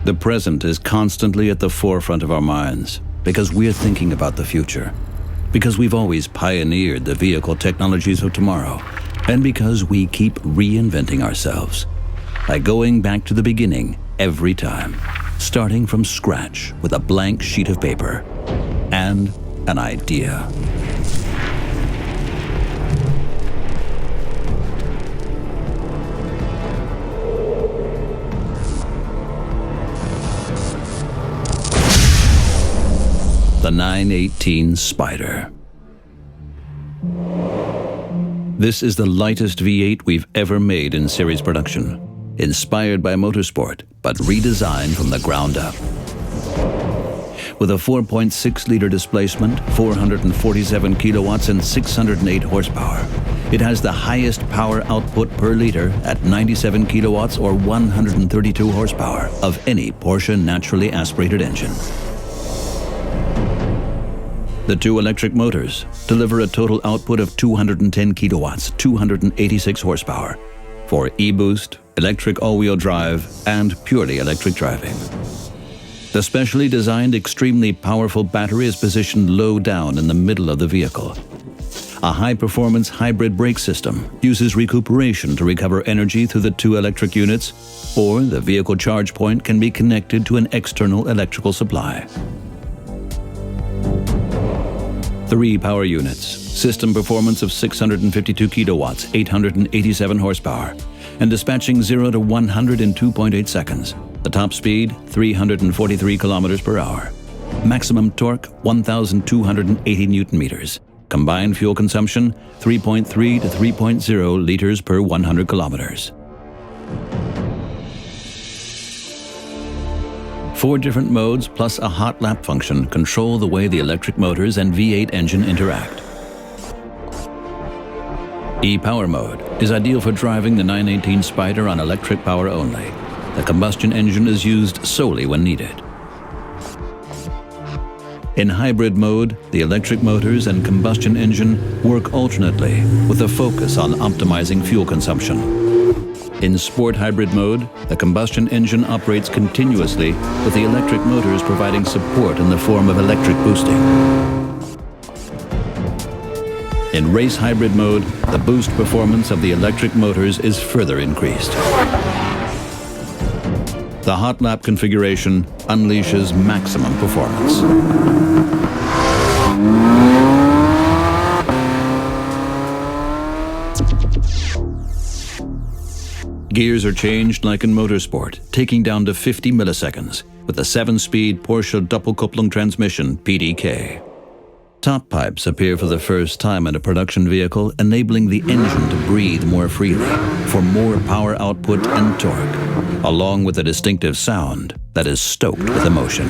The present is constantly at the forefront of our minds because we're thinking about the future, because we've always pioneered the vehicle technologies of tomorrow, and because we keep reinventing ourselves by going back to the beginning every time, starting from scratch with a blank sheet of paper and an idea. The 918 Spyder. This is the lightest V8 we've ever made in series production. Inspired by motorsport, but redesigned from the ground up. With a 4.6-liter displacement, 447 kilowatts and 608 horsepower, it has the highest power output per liter at 97 kilowatts or 132 horsepower of any Porsche naturally aspirated engine. The two electric motors deliver a total output of 210 kilowatts, 286 horsepower for e-boost, electric all-wheel drive, and purely electric driving. The specially designed extremely powerful battery is positioned low down in the middle of the vehicle. A high-performance hybrid brake system uses recuperation to recover energy through the two electric units, or the vehicle charge point can be connected to an external electrical supply. 3 power units, system performance of 652 kilowatts, 887 horsepower, and dispatching 0 to 100 in 2.8 seconds. The top speed, 343 kilometers per hour. Maximum torque, 1,280 Newton meters. Combined fuel consumption, 3.3 to 3.0 liters per 100 kilometers. 4 different modes plus a hot lap function control the way the electric motors and V8 engine interact. E-Power mode is ideal for driving the 918 Spyder on electric power only. The combustion engine is used solely when needed. In hybrid mode, the electric motors and combustion engine work alternately with a focus on optimizing fuel consumption. In sport hybrid mode, the combustion engine operates continuously with the electric motors providing support in the form of electric boosting. In race hybrid mode, the boost performance of the electric motors is further increased. The hot lap configuration unleashes maximum performance. Gears are changed like in motorsport, taking down to 50 milliseconds with a 7-speed Porsche Doppelkupplung transmission (PDK). Top pipes appear for the first time in a production vehicle, enabling the engine to breathe more freely for more power output and torque, along with a distinctive sound that is stoked with emotion.